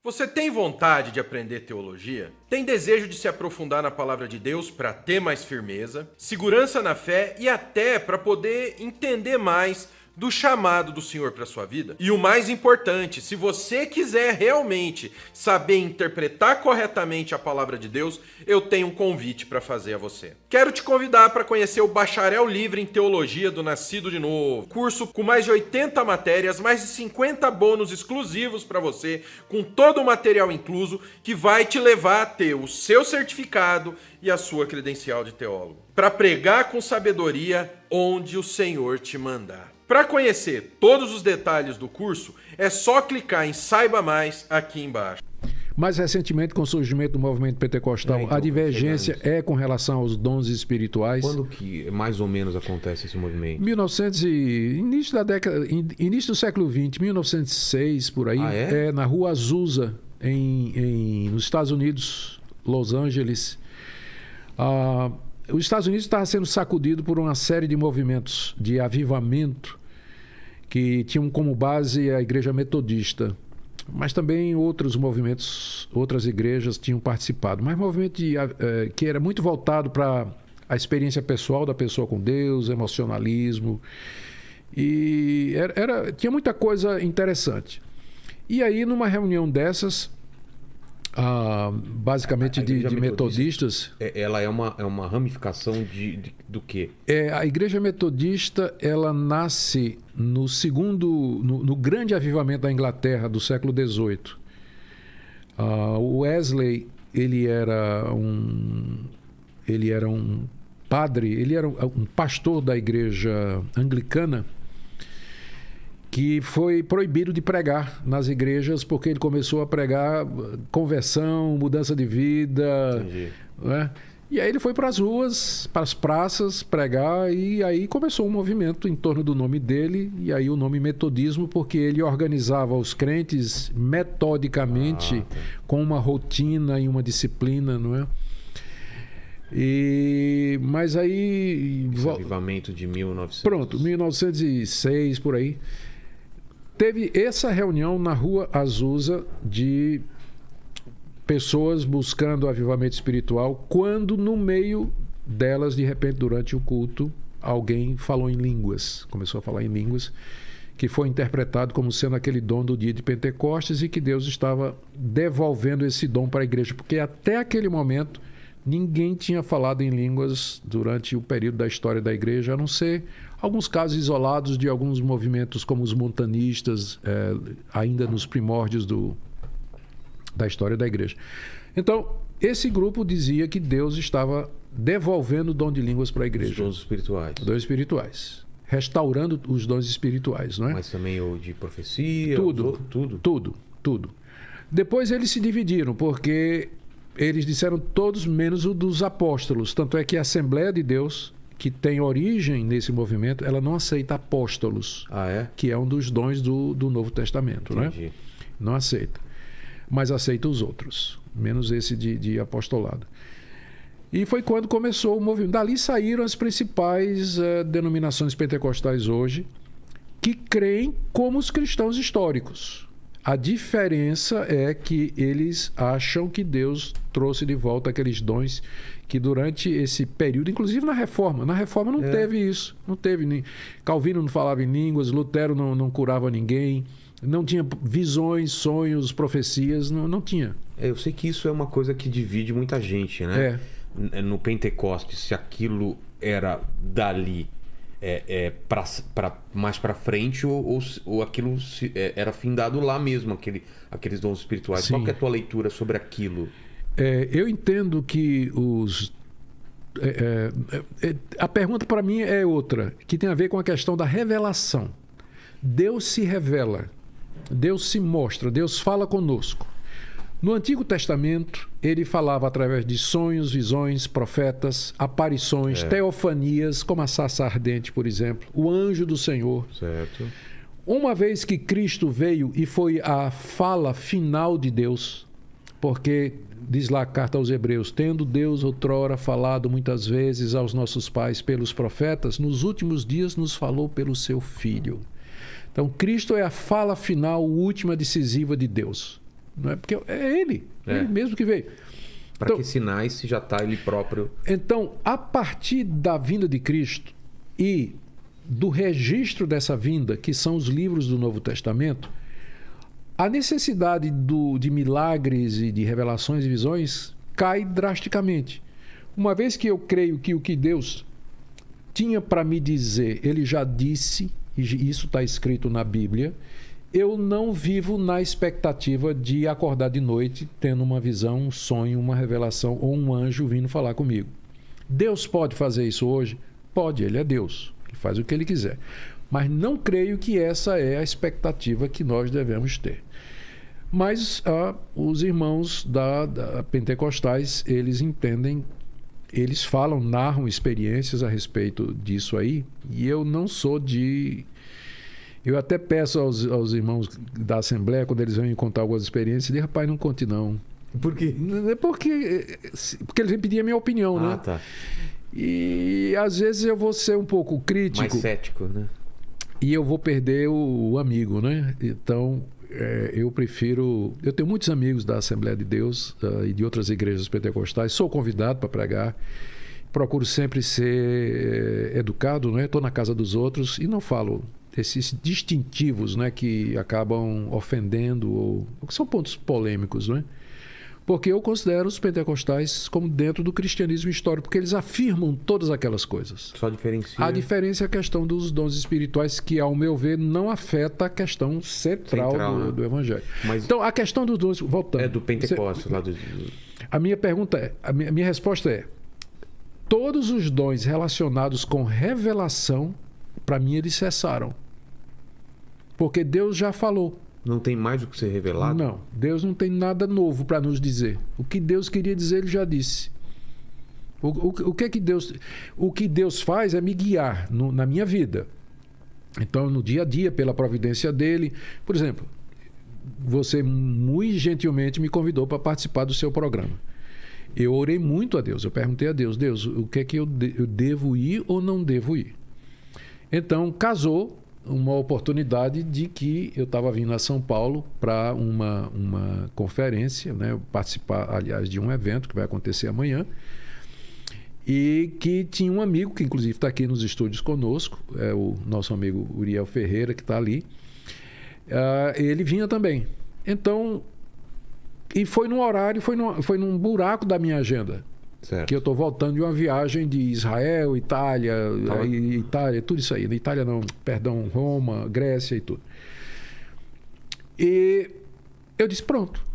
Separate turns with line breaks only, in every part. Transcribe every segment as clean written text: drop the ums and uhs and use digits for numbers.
Você tem vontade de aprender teologia? Tem desejo de se aprofundar na palavra de Deus para ter mais firmeza, segurança na fé e até para poder entender mais do chamado do Senhor para sua vida? E o mais importante, se você quiser realmente saber interpretar corretamente a palavra de Deus, eu tenho um convite para fazer a você. Quero te convidar para conhecer o Bacharel Livre em Teologia do Nascido de Novo, curso com mais de 80 matérias, mais de 50 bônus exclusivos para você, com todo o material incluso, que vai te levar a ter o seu certificado e a sua credencial de teólogo, para pregar com sabedoria onde o Senhor te mandar. Para conhecer todos os detalhes do curso, é só clicar em Saiba Mais aqui embaixo.
Mais recentemente, com o surgimento do movimento pentecostal, a divergência é com relação aos dons espirituais.
Quando que mais ou menos acontece esse movimento?
Início do século XX, 1906, por aí, na Rua Azusa, nos Estados Unidos, Los Angeles. Os Estados Unidos estava sendo sacudido por uma série de movimentos de avivamento que tinham como base a Igreja Metodista, mas também outros movimentos, outras igrejas tinham participado. Mas movimento que era muito voltado para a experiência pessoal da pessoa com Deus, emocionalismo, e tinha muita coisa interessante. E aí, numa reunião dessas, basicamente de metodistas...
Ela é uma ramificação do quê?
A Igreja Metodista, ela nasce no grande avivamento da Inglaterra do século XVIII. O Wesley, ele era um padre, ele era um pastor da igreja anglicana, que foi proibido de pregar nas igrejas porque ele começou a pregar conversão, mudança de vida. Né? E aí ele foi para as ruas, para as praças pregar, e aí começou um movimento em torno do nome dele, e aí o nome metodismo, porque ele organizava os crentes metodicamente, com uma rotina e uma disciplina, não é? Mas aí...
Esse avivamento de 1900...
Pronto, 1906, por aí. Teve essa reunião na Rua Azusa de pessoas buscando avivamento espiritual, quando no meio delas, de repente, durante o culto, alguém falou em línguas, começou a falar em línguas, que foi interpretado como sendo aquele dom do dia de Pentecostes e que Deus estava devolvendo esse dom para a igreja, porque até aquele momento ninguém tinha falado em línguas durante o período da história da igreja, a não ser alguns casos isolados de alguns movimentos como os montanistas, ainda nos primórdios da história da igreja. Então, esse grupo dizia que Deus estava devolvendo o dom de línguas para a igreja.
Os dons espirituais.
Dons espirituais. Restaurando os dons espirituais, não é?
Mas também o de profecia?
Tudo. Depois eles se dividiram, porque eles disseram todos menos o dos apóstolos. Tanto é que a Assembleia de Deus, que tem origem nesse movimento, ela não aceita apóstolos, que é um dos dons do Novo Testamento.
Entendi.
Né? Não aceita. Mas aceita os outros, menos esse de apostolado. E foi quando começou o movimento. Dali saíram as principais denominações pentecostais hoje, que creem como os cristãos históricos. A diferença é que eles acham que Deus trouxe de volta aqueles dons que durante esse período, inclusive na Reforma não teve isso. Não teve. Calvino não falava em línguas, Lutero não curava ninguém, não tinha visões, sonhos, profecias, não tinha.
Eu sei que isso é uma coisa que divide muita gente, né? No Pentecostes, se aquilo era dali mais para frente ou aquilo era findado lá mesmo, aqueles dons espirituais.
Sim.
Qual que é a tua leitura sobre aquilo?
Eu entendo que a pergunta para mim é outra, que tem a ver com a questão da revelação. Deus se revela, Deus se mostra, Deus fala conosco. No Antigo Testamento, ele falava através de sonhos, visões, profetas, aparições, teofanias, como a sarça ardente, por exemplo, o anjo do Senhor.
Certo.
Uma vez que Cristo veio e foi a fala final de Deus, porque diz lá a carta aos Hebreus, tendo Deus outrora falado muitas vezes aos nossos pais pelos profetas, nos últimos dias nos falou pelo seu Filho. Então, Cristo é a fala final, última, decisiva de Deus. Não é porque é ele mesmo que veio.
Para então, que sinais se já está ele próprio?
Então, a partir da vinda de Cristo e do registro dessa vinda, que são os livros do Novo Testamento, a necessidade de milagres e de revelações e visões cai drasticamente. Uma vez que eu creio que o que Deus tinha para me dizer, ele já disse, e isso está escrito na Bíblia, eu não vivo na expectativa de acordar de noite tendo uma visão, um sonho, uma revelação ou um anjo vindo falar comigo. Deus pode fazer isso hoje? Pode, ele é Deus. Ele faz o que ele quiser. Mas não creio que essa é a expectativa que nós devemos ter. Mas os irmãos da pentecostais, eles entendem, eles falam, narram experiências a respeito disso aí, e eu não sou de... Eu até peço aos irmãos da Assembleia, quando eles vêm contar algumas experiências, de rapaz, não conte não.
Por quê?
Porque eles vêm pedir a minha opinião, né?
Tá.
E às vezes eu vou ser um pouco crítico.
Mais cético, né?
E eu vou perder o amigo, né? Então, eu prefiro... Eu tenho muitos amigos da Assembleia de Deus e de outras igrejas pentecostais. Sou convidado para pregar. Procuro sempre ser educado, né? Estou na casa dos outros e não falo esses distintivos, né, que acabam ofendendo ou que são pontos polêmicos, né? Porque eu considero os pentecostais como dentro do cristianismo histórico, porque eles afirmam todas aquelas coisas.
Só diferencia...
A diferença é a questão dos dons espirituais, que, ao meu ver, não afeta a questão central do evangelho.
Mas
então, a questão dos dons... Voltando.
É do Pentecostes. Lá do...
A minha pergunta é... A minha resposta é... Todos os dons relacionados com revelação, para mim, eles cessaram. Porque Deus já falou.
Não tem mais o que ser revelado?
Não. Deus não tem nada novo para nos dizer. O que Deus queria dizer, ele já disse. O que Deus faz é me guiar na minha vida. Então, no dia a dia, pela providência dele. Por exemplo, você muito gentilmente me convidou para participar do seu programa. Eu orei muito a Deus. Eu perguntei a Deus, o que é que eu devo ir ou não devo ir? Então, casou uma oportunidade de que eu estava vindo a São Paulo para uma conferência, né? Participar, aliás, de um evento que vai acontecer amanhã, e que tinha um amigo, que inclusive está aqui nos estúdios conosco, é o nosso amigo Uriel Ferreira, que está ali. Ele vinha também. Então, e foi num horário, foi num buraco da minha agenda.
Certo.
Que eu estou voltando de uma viagem de Israel, Itália, tudo isso aí. Itália não, perdão, Roma, Grécia e tudo. E eu disse, pronto.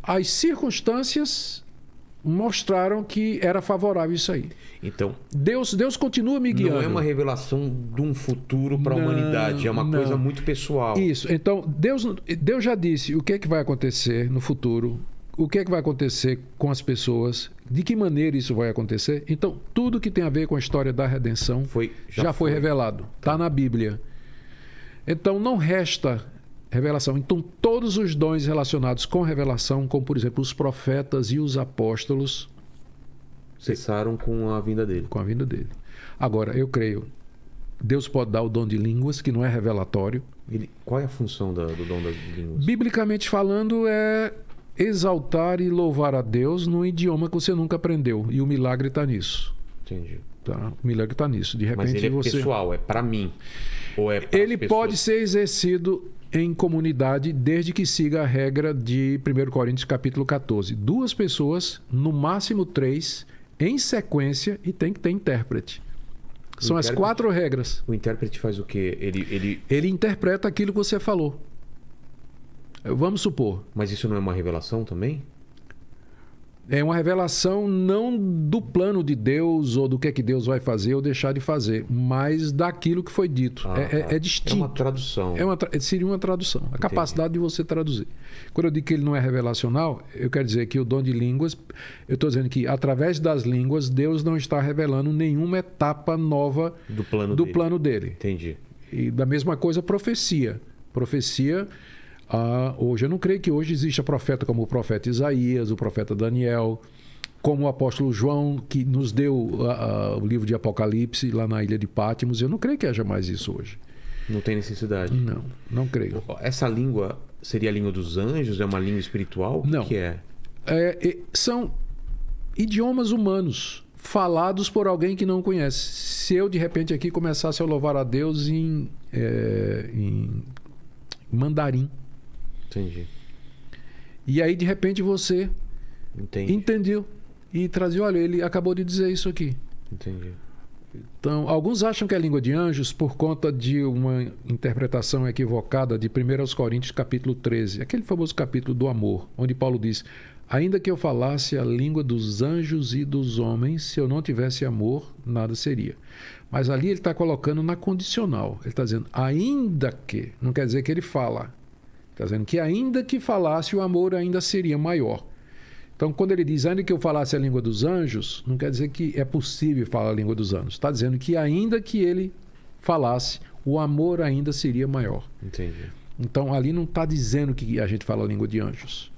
As circunstâncias mostraram que era favorável isso aí.
Então,
Deus continua me guiando.
Não é uma revelação de um futuro para a humanidade, é uma coisa muito pessoal.
Isso. Então, Deus já disse o que é que vai acontecer no futuro, o que é que vai acontecer com as pessoas, de que maneira isso vai acontecer. Então, tudo que tem a ver com a história da redenção já foi revelado. Está na Bíblia. Então, não resta revelação. Então, todos os dons relacionados com revelação, como, por exemplo, os profetas e os apóstolos,
cessaram com a vinda dele.
Com a vinda dele. Agora, eu creio, Deus pode dar o dom de línguas, que não é revelatório.
Qual é a função do dom das línguas?
Biblicamente falando, é exaltar e louvar a Deus num idioma que você nunca aprendeu. E o milagre está nisso.
Entendi.
Tá? O milagre está nisso. De repente,
mas ele é pessoal, é para mim? Ou é para
ele pode ser exercido em comunidade, desde que siga a regra de 1 Coríntios capítulo 14. 2 pessoas, no máximo 3, em sequência, e tem que ter intérprete. São as 4 regras.
O intérprete faz o quê?
Ele interpreta aquilo que você falou. Vamos supor.
Mas isso não é uma revelação também?
É uma revelação não do plano de Deus ou do que é que Deus vai fazer ou deixar de fazer, mas daquilo que foi dito. É distinto.
É uma tradução.
Seria uma tradução. A capacidade de você traduzir. Quando eu digo que ele não é revelacional, eu quero dizer que o dom de línguas, eu estou dizendo que através das línguas, Deus não está revelando nenhuma etapa nova do plano dele.
Entendi.
E da mesma coisa, profecia. Profecia... hoje eu não creio que hoje exista profeta como o profeta Isaías, o profeta Daniel, como o apóstolo João, que nos deu o livro de Apocalipse lá na ilha de Patmos. Eu não creio que haja mais isso hoje.
Não tem necessidade?
Não creio.
Essa língua seria a língua dos anjos? É uma língua espiritual?
Não.
O que é?
São idiomas humanos falados por alguém que não conhece. Se eu, de repente, aqui começasse a louvar a Deus em mandarim.
Entendi.
E aí, de repente, você entendeu. E trazia, olha, ele acabou de dizer isso aqui.
Entendi.
Então, alguns acham que é língua de anjos por conta de uma interpretação equivocada de 1 Coríntios capítulo 13, aquele famoso capítulo do amor, onde Paulo diz: ainda que eu falasse a língua dos anjos e dos homens, se eu não tivesse amor, nada seria. Mas ali ele está colocando na condicional. Ele está dizendo, ainda que, não quer dizer que ele fala. Está dizendo que ainda que falasse, o amor ainda seria maior. Então, quando ele diz, ainda que eu falasse a língua dos anjos, não quer dizer que é possível falar a língua dos anjos. Está dizendo que ainda que ele falasse, o amor ainda seria maior.
Entendi.
Então, ali não está dizendo que a gente fala a língua de anjos.